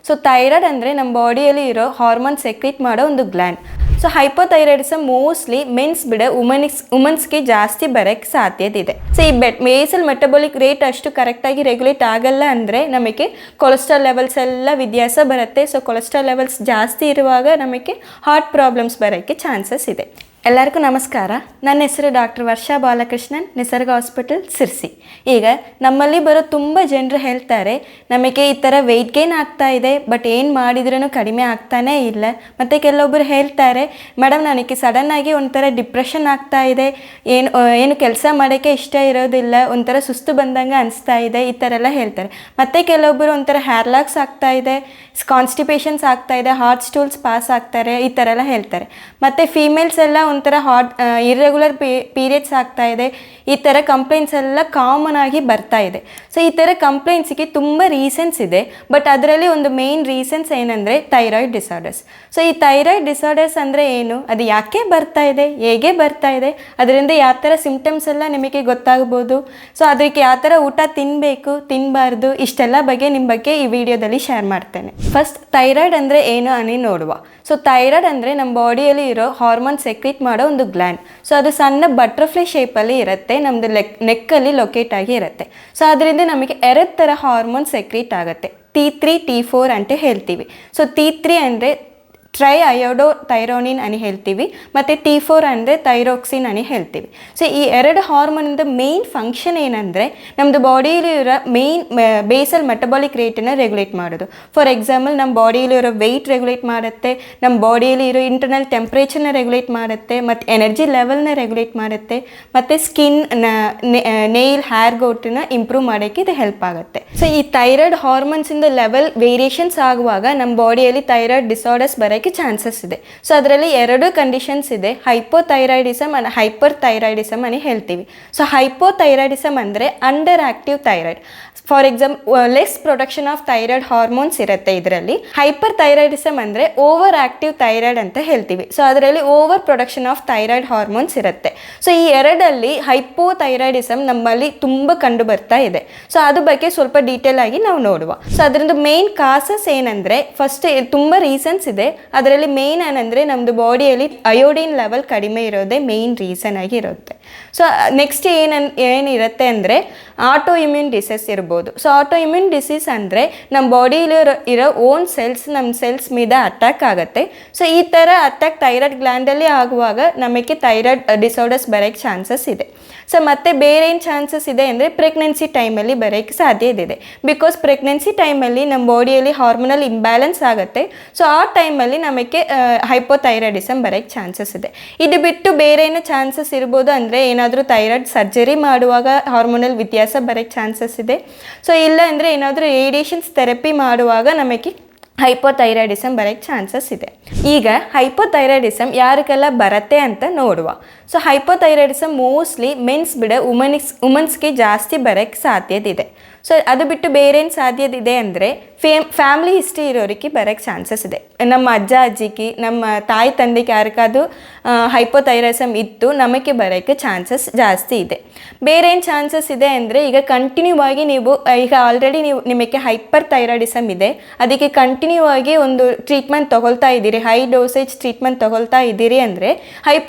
So thyroid ಅಂದರೆ ನಮ್ಮ ಬಾಡಿಯಲ್ಲಿ ಇರೋ ಹಾರ್ಮೋನ್ ಸೆಕ್ರೀಟ್ ಮಾಡೋ ಒಂದು gland. So hypothyroidism mostly men's ಬಿಡ ವುಮನ್ಸ್ಗೆ ಜಾಸ್ತಿ ಬರೋಕ್ಕೆ ಸಾಧ್ಯತೆ ಇದೆ. ಸೊ ಈ ಬೇಸಲ್ ಮೆಟಬಾಲಿಕ್ ರೇಟ್ ಅಷ್ಟು ಕರೆಕ್ಟಾಗಿ ರೆಗ್ಯುಲೇಟ್ ಆಗಲ್ಲ ಅಂದರೆ ನಮಗೆ ಕೊಲೆಸ್ಟ್ರಾಲ್ ಲೆವೆಲ್ಸ್ ಎಲ್ಲ ವ್ಯತ್ಯಾಸ ಬರುತ್ತೆ. ಸೊ ಕೊಲೆಸ್ಟ್ರಾಲ್ ಲೆವೆಲ್ಸ್ ಜಾಸ್ತಿ ಇರುವಾಗ ನಮಗೆ ಹಾರ್ಟ್ ಪ್ರಾಬ್ಲಮ್ಸ್ ಬರೋಕ್ಕೆ ಚಾನ್ಸಸ್ ಇದೆ. ಎಲ್ಲರಿಗೂ ನಮಸ್ಕಾರ. ನನ್ನ ಹೆಸರು ಡಾಕ್ಟರ್ ವರ್ಷಾ ಬಾಲಕೃಷ್ಣನ್, ನಿಸರ್ಗ ಹಾಸ್ಪಿಟಲ್ ಸಿರ್ಸಿ. ಈಗ ನಮ್ಮಲ್ಲಿ ಬರೋ ತುಂಬ ಜನರು ಹೇಳ್ತಾರೆ ನಮಗೆ ಈ ಥರ ವೆಯ್ಟ್ ಗೇನ್ ಆಗ್ತಾ ಇದೆ, ಬಟ್ ಏನು ಮಾಡಿದ್ರೂ ಕಡಿಮೆ ಆಗ್ತಾನೇ ಇಲ್ಲ. ಮತ್ತು ಕೆಲವೊಬ್ಬರು ಹೇಳ್ತಾರೆ ಮೇಡಮ್ ನನಗೆ ಸಡನ್ನಾಗಿ ಒಂಥರ ಡಿಪ್ರೆಷನ್ ಆಗ್ತಾ ಇದೆ, ಏನು ಕೆಲಸ ಮಾಡೋಕ್ಕೆ ಇಷ್ಟ ಇರೋದಿಲ್ಲ, ಒಂಥರ ಸುಸ್ತು ಬಂದಂಗೆ ಅನಿಸ್ತಾ ಇದೆ, ಈ ಥರ ಎಲ್ಲ ಹೇಳ್ತಾರೆ. ಮತ್ತು ಕೆಲವೊಬ್ಬರು ಒಂಥರ ಹೇರ್ ಲಾಕ್ಸ್ ಆಗ್ತಾ ಇದೆ, ಕಾನ್ಸ್ಟಿಪೇಷನ್ಸ್ ಆಗ್ತಾ ಇದೆ, ಹಾರ್ಟ್ ಸ್ಟೂಲ್ಸ್ ಪಾಸ್ ಆಗ್ತಾರೆ, ಈ ಥರ ಎಲ್ಲ ಹೇಳ್ತಾರೆ. ಮತ್ತು ಫೀಮೇಲ್ಸ್ ಎಲ್ಲ ಒಂಥರ ಇರ್ರೆಗ್ಯುಲರ್ ಪೀರಿಯಡ್ಸ್ ಆಗ್ತಾ ಇದೆ, ಈ ಥರ ಕಂಪ್ಲೇಂಟ್ಸ್ ಎಲ್ಲ ಕಾಮನ್ ಆಗಿ ಬರ್ತಾ ಇದೆ. ಸೊ ಈ ಥರ ಕಂಪ್ಲೇಂಟ್ಸಿಗೆ ತುಂಬ ರೀಸನ್ಸ್ ಇದೆ, ಬಟ್ ಅದರಲ್ಲಿ ಒಂದು ಮೇನ್ ರೀಸನ್ಸ್ ಏನಂದರೆ ಥೈರಾಯ್ಡ್ ಡಿಸಾರ್ಡರ್ಸ್. ಸೊ ಈ ಥೈರಾಯ್ಡ್ ಡಿಸಾರ್ಡರ್ಸ್ ಅಂದರೆ ಏನು, ಅದು ಯಾಕೆ ಬರ್ತಾ ಇದೆ, ಹೇಗೆ ಬರ್ತಾ ಇದೆ, ಅದರಿಂದ ಯಾವ ಥರ ಸಿಂಪ್ಟಮ್ಸ್ ಎಲ್ಲ ನಿಮಗೆ ಗೊತ್ತಾಗ್ಬೋದು. ಸೊ ಅದಕ್ಕೆ ಯಾವ ಥರ ಊಟ ತಿನ್ನಬೇಕು ತಿನ್ನಬಾರ್ದು ಇಷ್ಟೆಲ್ಲ ಬಗ್ಗೆ ನಿಮ್ಮ ಬಗ್ಗೆ ಈ ವಿಡಿಯೋದಲ್ಲಿ ಶೇರ್ ಮಾಡ್ತೇನೆ. ಫಸ್ಟ್ ಥೈರಾಯ್ಡ್ ಅಂದರೆ ಏನು ಅನ್ನಿ ನೋಡುವ. ಸೊ ಥೈರಾಯ್ಡ್ ಅಂದರೆ ನಮ್ಮ ಬಾಡಿಯಲ್ಲಿ ಇರೋ ಹಾರ್ಮೋನ್ ಸೆಕ್ರೀಟ್ ಮಾಡೋ ಒಂದು ಗ್ಲ್ಯಾಂಡ್. ಸೊ ಅದು ಸಣ್ಣ ಬಟರ್ಫ್ಲೈ ಶೇಪಲ್ಲಿ ಇರುತ್ತೆ, ನಮ್ಮದು ನೆಕ್ಕಲ್ಲಿ ಲೊಕೇಟ್ ಆಗಿ ಇರುತ್ತೆ. ಸೊ ಅದರಿಂದ ನಮಗೆ 2 ಥರ ಹಾರ್ಮೋನ್ ಸೆಕ್ರೀಟ್ ಆಗುತ್ತೆ, T3 T4 ಅಂತ ಹೇಳ್ತೀವಿ. ಸೊ T3 ಅಂದರೆ ಟ್ರೈ ಅಯೋಡೋಥೈರೋನಿನ್ అని ಹೇಳ್ತೀವಿ, ಮತ್ತು T4 ಅಂದರೆ ಥೈರೋಕ್ಸಿನ್ అని ಹೇಳ್ತೀವಿ. ಸೊ ಈ 2 ಹಾರ್ಮೋನಿಂದ ಮೇನ್ ಫಂಕ್ಷನ್ ಏನಂದರೆ ನಮ್ಮದು ಬಾಡಿಯಲ್ಲಿರೋ ಬೇಸಲ್ ಮೆಟಬಾಲಿಕ್ ರೇಟನ್ನು ರೆಗ್ಯುಲೇಟ್ ಮಾಡೋದು. ಫಾರ್ ಎಕ್ಸಾಂಪಲ್ ನಮ್ಮ ಬಾಡಿಯಲ್ಲಿರೋ ವೆಯ್ಟ್ ರೆಗ್ಯುಲೇಟ್ ಮಾಡುತ್ತೆ, ನಮ್ಮ ಬಾಡಿಯಲ್ಲಿ ಇರೋ ಇಂಟರ್ನಲ್ ಟೆಂಪ್ರೇಚರ್ನ ರೆಗ್ಯುಲೇಟ್ ಮಾಡುತ್ತೆ, ಮತ್ತು ಎನರ್ಜಿ ಲೆವೆಲ್ನ ರೆಗ್ಯುಲೇಟ್ ಮಾಡುತ್ತೆ, ಮತ್ತು ಸ್ಕಿನ್ ನೇಲ್ ಹೇರ್ ಗ್ರೋತ್ನ ಇಂಪ್ರೂವ್ ಮಾಡೋಕ್ಕೆ ಇದು ಹೆಲ್ಪ್ ಆಗುತ್ತೆ. ಸೊ ಈ ಥೈರಾಯ್ಡ್ ಹಾರ್ಮೋನ್ಸಿಂದ ಲೆವೆಲ್ ವೇರಿಯೇಷನ್ಸ್ ಆಗುವಾಗ ನಮ್ಮ ಬಾಡಿಯಲ್ಲಿ ಥೈರಾಯ್ಡ್ ಡಿಸಾರ್ಡರ್ಸ್ ಬರೋಕ್ಕೆ ಚಾನ್ಸಸ್ ಇದೆ. ಸೊ ಅದರಲ್ಲಿ 2 ಕಂಡೀಷನ್ಸ್ ಇದೆ, ಹೈಪೋಥೈರಾಯ್ಡಿಸಮ್ ಅಂಡ್ ಹೈಪರ್ ಥೈರಾಯ್ಡಿಸಮ್ అని ಹೇಳ್ತೀವಿ. ಸೊ ಹೈಪೋಥೈರಾಯ್ಡಿಸಮ್ ಅಂದರೆ under active thyroid. For example less production of thyroid hormones ಇರುತ್ತೆ ಇದರಲ್ಲಿ. ಹೈಪರ್ ಥೈರಾಯ್ಡಿಸಮ್ ಅಂದರೆ ಓವರ್ ಆಕ್ಟಿವ್ ಥೈರಾಯ್ಡ್ ಅಂತ ಹೇಳ್ತೀವಿ. ಸೊ ಅದರಲ್ಲಿ over production of thyroid hormones ಇರುತ್ತೆ. ಸೊ ಈ 2ರಲ್ಲಿ ಹೈಪೋಥೈರಾಯ್ಡಿಸಮ್ ನಮ್ಮಲ್ಲಿ ತುಂಬ ಕಂಡು ಬರ್ತಾ ಇದೆ. ಸೊ ಅದ್ರ ಬಗ್ಗೆ ಸ್ವಲ್ಪ ಡೀಟೇಲ್ ಆಗಿ ನಾವು ನೋಡುವ. ಸೊ ಅದರಿಂದ ಮೇನ್ ಕಾಸಸ್ ಏನಂದರೆ ಫಸ್ಟ್ ತುಂಬ ರೀಸನ್ಸ್ ಇದೆ. ಅದರಲ್ಲಿ ಮೇನ್ ಏನಂದರೆ ನಮ್ಮದು ಬಾಡಿಯಲ್ಲಿ ಅಯೋಡಿನ್ ಲೆವೆಲ್ ಕಡಿಮೆ ಇರೋದೇ ಮೇನ್ ರೀಸನ್ ಆಗಿ ಇರುತ್ತೆ. ಸೊ ನೆಕ್ಸ್ಟ್ ಏನಿರುತ್ತೆ ಅಂದರೆ ಆಟೋ ಇಮ್ಯೂನ್ ಡಿಸೀಸ್ ಇರ್ಬೋದು. ಸೊ ಆಟೋ ಇಮ್ಯೂನ್ ಡಿಸೀಸ್ ಅಂದರೆ ನಮ್ಮ ಬಾಡಿಯಲ್ಲಿ ಇರೋ ಓನ್ ಸೆಲ್ಸ್ ನಮ್ಮ ಸೆಲ್ಸ್ మీద ಅಟ್ಯಾಕ್ ಆಗುತ್ತೆ. ಸೊ ಈ ಥರ ಅಟ್ಯಾಕ್ ಥೈರಾಯ್ಡ್ ಗ್ಲ್ಯಾಂಡಲ್ಲಿ ಆಗುವಾಗ ನಮಗೆ ಥೈರಾಯ್ಡ್ ಡಿಸಾರ್ಡರ್ಸ್ ಬರೋಕ್ಕೆ ಚಾನ್ಸಸ್ ಇದೆ. ಸೊ ಮತ್ತು ಬೇರೆ ಏನು ಚಾನ್ಸಸ್ ಇದೆ ಅಂದರೆ ಪ್ರೆಗ್ನೆನ್ಸಿ ಟೈಮಲ್ಲಿ ಬರೋಕ್ಕೆ ಸಾಧ್ಯತೆ ಇದೆ. ಬಿಕಾಸ್ ಪ್ರೆಗ್ನೆನ್ಸಿ ಟೈಮಲ್ಲಿ ನಮ್ಮ ಬಾಡಿಯಲ್ಲಿ ಹಾರ್ಮೋನಲ್ ಇಂಬ್ಯಾಲೆನ್ಸ್ ಆಗುತ್ತೆ. ಸೊ ಆ ಟೈಮಲ್ಲಿ ನಮಗೆ ಹೈಪೋಥೈರಾಯ್ಡಿಸಮ್ ಬರೋಕ್ಕೆ ಚಾನ್ಸಸ್ ಇದೆ. ಇದು ಬಿಟ್ಟು ಬೇರೆ ಏನೋ ಚಾನ್ಸಸ್ ಇರ್ಬೋದು ಅಂದರೆ ಏನಾದರೂ ಥೈರಾಯ್ಡ್ ಸರ್ಜರಿ ಮಾಡುವಾಗ ಹಾರ್ಮೋನಲ್ ವ್ಯತ್ಯಾಸ ಬರೋಕ್ಕೆ ಚಾನ್ಸಸ್ ಇದೆ. ಸೊ ಇಲ್ಲ ಅಂದರೆ ಏನಾದರೂ ರೇಡಿಯೇಷನ್ಸ್ ಥೆರಪಿ ಮಾಡುವಾಗ ನಮಗೆ ಹೈಪೋಥೈರಾಯ್ಡಿಸಮ್ ಬರೋಕ್ಕೆ ಚಾನ್ಸಸ್ ಇದೆ. ಈಗ ಹೈಪೋಥೈರಾಯ್ಡಿಸಮ್ ಯಾರಿಗೆಲ್ಲ ಬರುತ್ತೆ ಅಂತ ನೋಡುವ. ಸೊ ಹೈಪೋಥೈರಾಯ್ಡಿಸಮ್ ಮೋಸ್ಟ್ಲಿ ಮೆನ್ಸ್ ಬಿಡ ವುಮನ್ಸ್ಗೆ ಜಾಸ್ತಿ ಬರೋಕ್ಕೆ ಸಾಧ್ಯತೆ ಇದೆ. ಸೊ ಅದು ಬಿಟ್ಟು ಬೇರೆ ಏನು ಸಾಧ್ಯತೆ ಇದೆ ಅಂದರೆ ಫ್ಯಾಮಿಲಿ ಹಿಸ್ಟ್ರಿ ಇರೋರಿಗೆ ಬರೋಕ್ಕೆ ಚಾನ್ಸಸ್ ಇದೆ. ನಮ್ಮ ಅಜ್ಜ ಅಜ್ಜಿಗೆ, ನಮ್ಮ ತಾಯಿ ತಂದೆಗೆ ಯಾರಿಗಾದ್ರು ಹೈಪೋಥೈರಾಯ್ಡಿಸಮ್ ಇತ್ತು ನಮಗೆ ಬರೋಕ್ಕೆ ಚಾನ್ಸಸ್ ಜಾಸ್ತಿ ಇದೆ. ಬೇರೆ ಏನು ಚಾನ್ಸಸ್ ಇದೆ ಅಂದರೆ ಈಗ ಕಂಟಿನ್ಯೂ ಆಗಿ ನೀವು ಈಗ ಆಲ್ರೆಡಿ ನಿಮಗೆ ಹೈಪರ್ ಥೈರಾಯ್ಡಿಸಮ್ ಇದೆ, ಅದಕ್ಕೆ ಕಂಟಿನ್ಯೂ ಆಗಿ ಒಂದು ಟ್ರೀಟ್ಮೆಂಟ್ ತೊಗೊಳ್ತಾ ಇದ್ದೀರಿ, ಹೈ ಡೋಸೇಜ್ ಟ್ರೀಟ್ಮೆಂಟ್ ತೊಗೊಳ್ತಾ ಇದ್ದೀರಿ ಅಂದರೆ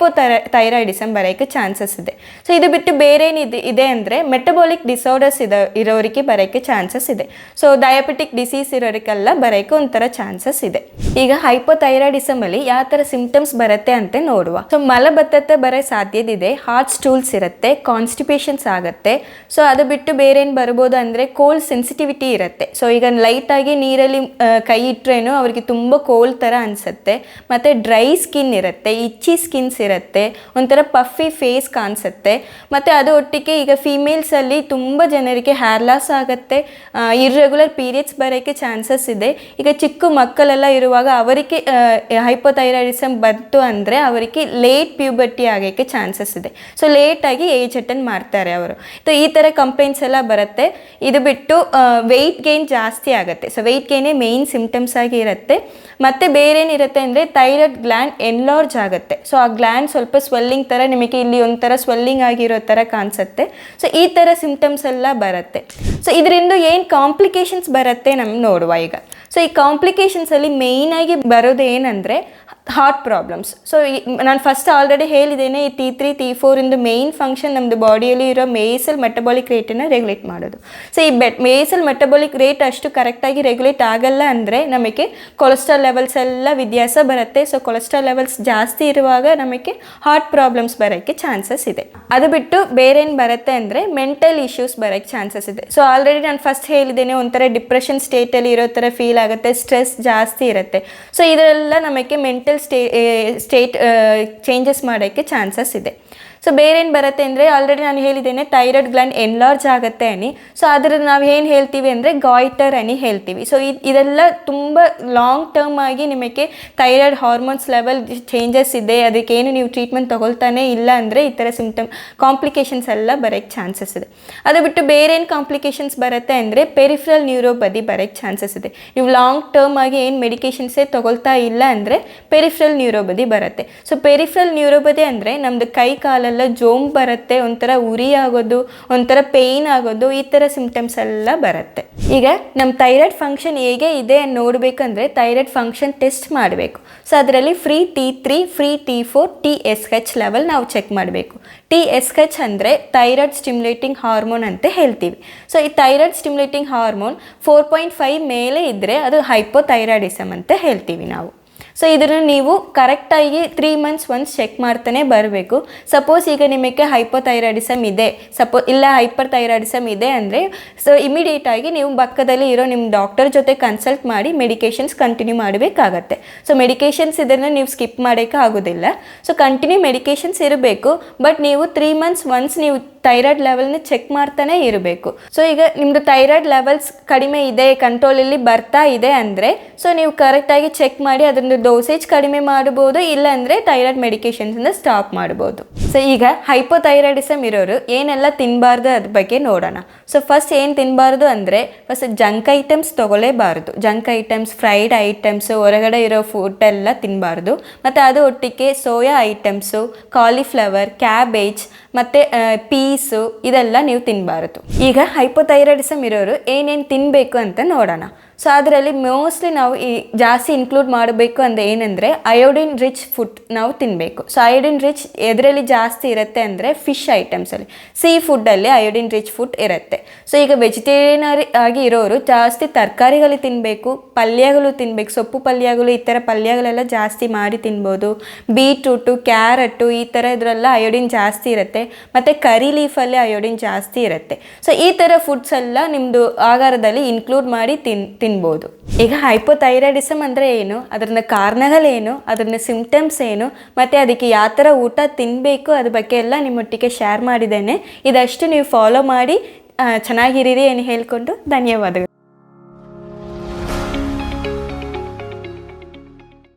ಥೈರಾಯ್ಡಿಸಮ್ ಬರೋಕ್ಕೆ ಚಾನ್ಸಸ್ ಇದೆ. ಸೊ ಇದು ಬಿಟ್ಟು ಬೇರೆ ಏನಿದೆ ಅಂದರೆ ಮೆಟಬಾಲಿಕ್ ಡಿಸಾರ್ಡರ್ಸ್ ಇರೋರಿಗೆ ಬರೋಕ್ಕೆ ಚಾನ್ಸಸ್ ಇದೆ. ಸೊ ಡಯಾಬಿಟಿಕ್ ಡಿಸೀಸ್ ಇರೋರಿಗೆಲ್ಲ ಬರೋಕ್ಕೆ ಒಂಥರ ಚಾನ್ಸಸ್ ಇದೆ. ಈಗ ಹೈಪೋಥೈರಾಯ್ಡಿಸಮ್ ಅಲ್ಲಿ ಯಾವ ಥರ ಸಿಂಪ್ಟಮ್ಸ್ ಬರುತ್ತೆ ಅಂತ ನೋಡುವ. ಸೊ ಮಲಬದ್ಧತೆ ಬರೋ ಸಾಧ್ಯತೆ ಇದೆ, ಹಾರ್ಟ್ ಸ್ಟೂಲ್ಸ್ ಇರುತ್ತೆ, ಕಾನ್ಸ್ಟಿಪೇಷನ್ಸ್ ಆಗುತ್ತೆ. ಸೊ ಅದು ಬಿಟ್ಟು ಬೇರೆ ಏನು ಬರ್ಬೋದು ಅಂದರೆ ಕೋಲ್ಡ್ ಸೆನ್ಸಿಟಿವಿಟಿ ಇರುತ್ತೆ. ಸೊ ಈಗ ಲೈಟಾಗಿ ನೀರಲ್ಲಿ ಕೈ ಇಟ್ಟರೇನು ಅವ್ರಿಗೆ ತುಂಬ ಕೋಲ್ಡ್ ಥರ ಅನಿಸುತ್ತೆ. ಮತ್ತು ಡ್ರೈ ಸ್ಕಿನ್ ಇರುತ್ತೆ, ಇಚ್ಚಿ ಸ್ಕಿನ್ಸ್ ಇರುತ್ತೆ, ಒಂಥರ ಪಫಿ ಫೇಸ್ ಕಾಣಿಸುತ್ತೆ. ಮತ್ತು ಅದು ಒಟ್ಟಿಗೆ ಈಗ ಫೀಮೇಲ್ಸಲ್ಲಿ ತುಂಬ ಜನರಿಗೆ ಹೇರ್ ಲಾಸ್ ಆಗುತ್ತೆ, ಇರ್ರೆಗ್ಯುಲರ್ ಪೀರಿಯಡ್ಸ್ ಬರೋಕ್ಕೆ ಚಾನ್ಸಸ್ ಇದೆ. ಈಗ ಚಿಕ್ಕ ಮಕ್ಕಳೆಲ್ಲ ಇರುವಾಗ ಅವರಿಗೆ ಹೈಪೋಥೈರಾಯ್ಡಿಸಮ್ ಬಂತು ಅಂದರೆ ಅವರಿಗೆ ಲೇಟ್ ಪ್ಯೂಬರ್ಟಿ ಆಗೋಕ್ಕೆ ಚಾನ್ಸಸ್ ಇದೆ. ಸೊ ಲೇಟಾಗಿ ಏಜ್ ಅಟೆಂಡ್ ಮಾಡ್ತಾರೆ ಅವರು. ಸೊ ಈ ಥರ ಕಂಪ್ಲೇಂಟ್ಸ್ ಎಲ್ಲ ಬರುತ್ತೆ. ಇದು ಬಿಟ್ಟು ವೆಯ್ಟ್ ಗೇನ್ ಜಾಸ್ತಿ ಆಗುತ್ತೆ. ಸೊ ವೆಯ್ಟ್ ಗೇನೇ ಮೇಯ್ನ್ ಸಿಂಪ್ಟಮ್ಸ್ ಆಗಿ ಇರುತ್ತೆ. ಮತ್ತು ಬೇರೆ ಏನಿರುತ್ತೆ ಅಂದರೆ ಥೈರಾಯ್ಡ್ ಗ್ಲ್ಯಾಂಡ್ ಎನ್ಲಾರ್ಜ್ ಆಗುತ್ತೆ. ಸೊ ಆ ಗ್ಲ್ಯಾಂಡ್ ಸ್ವಲ್ಪ ಸ್ವೆಲ್ಲಿಂಗ್ ಥರ ನಿಮಗೆ ಇಲ್ಲಿ ಒಂಥರ ಸ್ವೆಲ್ಲಿಂಗ್ ಆಗಿರೋ ಥರ ಕಾಣಿಸುತ್ತೆ. ಸೊ ಈ ಥರ ಸಿಂಪ್ಟಮ್ಸ್ ಎಲ್ಲ ಬರುತ್ತೆ. ಸೊ ಇದರಿಂದ ಏನು ಕಾಂಪ್ಲಿಕೇಶನ್ಸ್ ಬರುತ್ತೆ ನಮ್ಗೆ ನೋಡುವ ಈಗ. ಸೊ ಈ ಕಾಂಪ್ಲಿಕೇಶನ್ಸಲ್ಲಿ ಮೇಯ್ನಾಗಿ ಬರೋದು ಏನಂದರೆ ಹಾರ್ಟ್ ಪ್ರಾಬ್ಲಮ್ಸ್. ಸೊ ನಾನು ಫಸ್ಟ್ ಆಲ್ರೆಡಿ ಹೇಳಿದ್ದೇನೆ, ಈ T3 T4 ಇಂದು ಮೇಯ್ನ್ ಫಂಕ್ಷನ್ ನಮ್ಮದು ಬಾಡಿಯಲ್ಲಿ ಇರೋ ಮೇಸಲ್ ಮೆಟಬಾಲಿಕ್ ರೇಟನ್ನು ರೆಗ್ಯುಲೇಟ್ ಮಾಡೋದು. ಸೊ ಈ ಮೇಸಲ್ ಮೆಟಬಾಲಿಕ್ ರೇಟ್ ಅಷ್ಟು ಕರೆಕ್ಟಾಗಿ ರೆಗ್ಯುಲೇಟ್ ಆಗಲ್ಲ ಅಂದರೆ ನಮಗೆ ಕೊಲೆಸ್ಟ್ರಾಲ್ ಲೆವೆಲ್ಸ್ ಎಲ್ಲ ವ್ಯತ್ಯಾಸ ಬರುತ್ತೆ. ಸೊ ಕೊಲೆಸ್ಟ್ರಾಲ್ ಲೆವೆಲ್ಸ್ ಜಾಸ್ತಿ ಇರುವಾಗ ನಮಗೆ ಹಾರ್ಟ್ ಪ್ರಾಬ್ಲಮ್ಸ್ ಬರೋಕ್ಕೆ ಚಾನ್ಸಸ್ ಇದೆ. ಅದು ಬಿಟ್ಟು ಬೇರೆ ಏನು ಬರುತ್ತೆ ಅಂದರೆ ಮೆಂಟಲ್ ಇಶ್ಯೂಸ್ ಬರೋಕ್ಕೆ ಚಾನ್ಸಸ್ ಇದೆ. ಸೊ ಆಲ್ರೆಡಿ ನಾನು ಫಸ್ಟ್ ಹೇಳಿದ್ದೇನೆ, ಒಂಥರ ಡಿಪ್ರೆಷನ್ ಸ್ಟೇಟಲ್ಲಿ ಇರೋ ಥರ ಫೀಲ್ ಆಗುತ್ತೆ, ಸ್ಟ್ರೆಸ್ ಜಾಸ್ತಿ ಇರುತ್ತೆ. ಸೊ ಇದರೆಲ್ಲ ನಮಗೆ ಮೆಂಟಲ್ ಸ್ಟೇಟ್ ಚೇಂಜಸ್ ಮಾಡೋಕ್ಕೆ ಚಾನ್ಸಸ್ ಇದೆ. ಸೊ ಬೇರೆ ಏನು ಬರುತ್ತೆ ಅಂದರೆ ಆಲ್ರೆಡಿ ನಾನು ಹೇಳಿದ್ದೇನೆ, ಥೈರಾಯ್ಡ್ ಗ್ಲ್ಯಾಂಡ್ ಎನ್ಲಾರ್ಜ್ ಆಗುತ್ತೆ అని. ಸೊ ಅದರ ನಾವು ಏನು ಹೇಳ್ತೀವಿ ಅಂದರೆ ಗಾಯ್ಟರ್ అని ಹೇಳ್ತೀವಿ. ಸೊ ಇದೆಲ್ಲ ತುಂಬ ಲಾಂಗ್ ಟರ್ಮ್ ಆಗಿ ನಿಮಗೆ ಥೈರಾಯ್ಡ್ ಹಾರ್ಮೋನ್ಸ್ ಲೆವೆಲ್ ಚೇಂಜಸ್ ಇದೆ, ಅದಕ್ಕೇನು ನೀವು ಟ್ರೀಟ್ಮೆಂಟ್ ತೊಗೊಳ್ತಾನೆ ಇಲ್ಲ ಅಂದರೆ ಈ ಥರ ಕಾಂಪ್ಲಿಕೇಶನ್ಸ್ ಎಲ್ಲ ಬರೋಕ್ಕೆ ಚಾನ್ಸಸ್ ಇದೆ. ಅದು ಬಿಟ್ಟು ಬೇರೆ ಏನು ಕಾಂಪ್ಲಿಕೇಶನ್ಸ್ ಬರುತ್ತೆ ಅಂದರೆ ಪೆರಿಫರಲ್ ನ್ಯೂರೋಪತಿ ಬರೋಕ್ಕೆ ಚಾನ್ಸಸ್ ಇದೆ. ನೀವು ಲಾಂಗ್ ಟರ್ಮ್ ಆಗಿ ಏನು ಮೆಡಿಕೇಷನ್ಸೇ ತೊಗೊಳ್ತಾ ಇಲ್ಲ ಅಂದರೆ ಪೆರಿಫರಲ್ ನ್ಯೂರೋಪತಿ ಬರುತ್ತೆ. ಸೊ ಪೆರಿಫರಲ್ ನ್ಯೂರೋಪತಿ ಅಂದರೆ ನಮ್ಮದು ಕೈ ಕಾಲೆಲ್ಲ ಜೋಮ್ ಬರುತ್ತೆ, ಒಂಥರ ಉರಿ ಆಗೋದು, ಒಂಥರ ಪೇಯ್ನ್ ಆಗೋದು, ಈ ಥರ ಸಿಂಪ್ಟಮ್ಸ್ ಎಲ್ಲ ಬರುತ್ತೆ. ಈಗ ನಮ್ಮ ಥೈರಾಯ್ಡ್ ಫಂಕ್ಷನ್ ಹೇಗೆ ಇದೆ ನೋಡಬೇಕಂದ್ರೆ ಥೈರಾಯ್ಡ್ ಫಂಕ್ಷನ್ ಟೆಸ್ಟ್ ಮಾಡಬೇಕು. ಸೊ ಅದರಲ್ಲಿ free T3, free T4, TSH level ನಾವು ಚೆಕ್ ಮಾಡಬೇಕು. TSH ಅಂದರೆ ಥೈರಾಯ್ಡ್ ಸ್ಟಿಮ್ಯುಲೇಟಿಂಗ್ ಹಾರ್ಮೋನ್ ಅಂತ ಹೇಳ್ತೀವಿ. ಸೊ ಈ ಥೈರಾಯ್ಡ್ ಸ್ಟಿಮ್ಯುಲೇಟಿಂಗ್ ಹಾರ್ಮೋನ್ 4.5 ಮೇಲೆ ಇದ್ದರೆ ಅದು ಹೈಪೋಥೈರಾಯ್ಡಿಸಮ್ ಅಂತ ಹೇಳ್ತೀವಿ ನಾವು. ಸೊ ಇದನ್ನು ನೀವು ಕರೆಕ್ಟಾಗಿ 3 months ಒನ್ಸ್ ಚೆಕ್ ಮಾಡ್ತಾನೆ ಬರಬೇಕು. ಸಪೋಸ್ ಈಗ ನಿಮಗೆ ಹೈಪೋಥೈರಾಯ್ಡಿಸಮ್ ಇದೆ, ಇಲ್ಲ ಹೈಪರ್ ಥೈರಾಯ್ಡಿಸಮ್ ಇದೆ ಅಂದರೆ ಸೊ ಇಮಿಡಿಯೇಟಾಗಿ ನೀವು ಪಕ್ಕದಲ್ಲಿ ಇರೋ ನಿಮ್ಮ ಡಾಕ್ಟರ್ ಜೊತೆ ಕನ್ಸಲ್ಟ್ ಮಾಡಿ ಮೆಡಿಕೇಷನ್ಸ್ ಕಂಟಿನ್ಯೂ ಮಾಡಬೇಕಾಗತ್ತೆ. ಸೊ ಮೆಡಿಕೇಷನ್ಸ್ ಇದನ್ನು ನೀವು ಸ್ಕಿಪ್ ಮಾಡೋಕ್ಕೆ ಆಗೋದಿಲ್ಲ. ಸೊ ಕಂಟಿನ್ಯೂ ಮೆಡಿಕೇಷನ್ಸ್ ಇರಬೇಕು, ಬಟ್ ನೀವು 3 months ಒನ್ಸ್ ನೀವು ಥೈರಾಯ್ಡ್ ಲೆವೆಲ್ನ ಚೆಕ್ ಮಾಡ್ತಾನೆ ಇರಬೇಕು. ಸೊ ಈಗ ನಿಮ್ಮದು ಥೈರಾಯ್ಡ್ ಲೆವೆಲ್ಸ್ ಕಡಿಮೆ ಇದೆ, ಕಂಟ್ರೋಲಲ್ಲಿ ಬರ್ತಾ ಇದೆ ಅಂದರೆ ಸೊ ನೀವು ಕರೆಕ್ಟಾಗಿ ಚೆಕ್ ಮಾಡಿ ಅದರಿಂದ ಡೋಸೇಜ್ ಕಡಿಮೆ ಮಾಡ್ಬೋದು, ಇಲ್ಲಾಂದರೆ ಥೈರಾಯ್ಡ್ ಮೆಡಿಕೇಷನ್ಸನ್ನ ಸ್ಟಾಪ್ ಮಾಡ್ಬೋದು. ಸೊ ಈಗ ಹೈಪೋಥೈರಾಯ್ಡಿಸಮ್ ಇರೋರು ಏನೆಲ್ಲ ತಿನ್ನಬಾರ್ದು ಅದ್ರ ಬಗ್ಗೆ ನೋಡೋಣ. ಸೊ ಫಸ್ಟ್ ಏನು ತಿನ್ನಬಾರ್ದು ಅಂದರೆ ಫಸ್ಟ್ ಜಂಕ್ ಐಟಮ್ಸ್ ತೊಗೊಳ್ಳೇಬಾರ್ದು. ಜಂಕ್ ಐಟಮ್ಸ್, ಫ್ರೈಡ್ ಐಟಮ್ಸು, ಹೊರಗಡೆ ಇರೋ ಫುಡ್ ಎಲ್ಲ ತಿನ್ನಬಾರ್ದು. ಮತ್ತು ಅದು ಒಟ್ಟಿಗೆ ಸೋಯಾ ಐಟಮ್ಸು, ಕಾಲಿಫ್ಲವರ್, ಕ್ಯಾಬೇಜ್ ಮತ್ತು ಪೀಸು ಇದೆಲ್ಲ ನೀವು ತಿನ್ನಬಾರ್ದು. ಈಗ ಹೈಪೋಥೈರಾಯ್ಡಿಸಮ್ ಇರೋರು ಏನೇನು ತಿನ್ನಬೇಕು ಅಂತ ನೋಡೋಣ. ಸೊ ಅದರಲ್ಲಿ ಮೋಸ್ಟ್ಲಿ ನಾವು ಜಾಸ್ತಿ ಇನ್ಕ್ಲೂಡ್ ಮಾಡಬೇಕು ಅಂದರೆ ಏನಂದರೆ ಅಯೋಡಿನ್ ರಿಚ್ ಫುಡ್ ನಾವು ತಿನ್ನಬೇಕು. ಸೊ ಅಯೋಡಿನ್ ರಿಚ್ ಎದರಲ್ಲಿ ಜಾಸ್ತಿ ಇರುತ್ತೆ ಅಂದರೆ ಫಿಶ್ ಐಟಮ್ಸಲ್ಲಿ, ಸೀ ಫುಡ್ಡಲ್ಲಿ ಅಯೋಡಿನ್ ರಿಚ್ ಫುಡ್ ಇರುತ್ತೆ. ಸೊ ಈಗ ವೆಜಿಟೇರಿಯನ್ ಆಗಿ ಇರೋರು ಜಾಸ್ತಿ ತರಕಾರಿಗಳು ತಿನ್ನಬೇಕು, ಪಲ್ಯಗಳು ತಿನ್ನಬೇಕು, ಸೊಪ್ಪು ಪಲ್ಯಗಳು, ಈ ಥರ ಪಲ್ಯಗಳೆಲ್ಲ ಜಾಸ್ತಿ ಮಾಡಿ ತಿನ್ಬೋದು. ಬೀಟ್ರೂಟು, ಕ್ಯಾರೆಟು ಈ ಥರ ಇದರೆಲ್ಲ ಅಯೋಡಿನ್ ಜಾಸ್ತಿ ಇರುತ್ತೆ. ಮತ್ತು ಕರಿ ಲೀಫಲ್ಲಿ ಅಯೋಡಿನ್ ಜಾಸ್ತಿ ಇರುತ್ತೆ. ಸೊ ಈ ಥರ ಫುಡ್ಸ್ ಎಲ್ಲ ನಿಮ್ಮದು ಆಹಾರದಲ್ಲಿ ಇನ್ಕ್ಲೂಡ್ ಮಾಡಿ ತಿನ್ಬೋದು. ಈಗ ಹೈಪೋಥೈರಾಯ್ಡಿಸಮ್ ಅಂದರೆ ಏನು, ಅದರ ಕಾರಣಗಳೇನು, ಅದರ ಸಿಂಪ್ಟಮ್ಸ್ ಏನು, ಮತ್ತು ಅದಕ್ಕೆ ಯಾವ ಥರ ಊಟ ತಿನ್ನಬೇಕು ಅದ್ರ ಬಗ್ಗೆ ಎಲ್ಲ ನಿಮ್ಮೊಟ್ಟಿಗೆ ಶೇರ್ ಮಾಡಿದ್ದೇನೆ. ಇದಷ್ಟು ನೀವು ಫಾಲೋ ಮಾಡಿ ಚೆನ್ನಾಗಿರೀರಿ ಏನು ಹೇಳ್ಕೊಂಡು ಧನ್ಯವಾದಗಳು.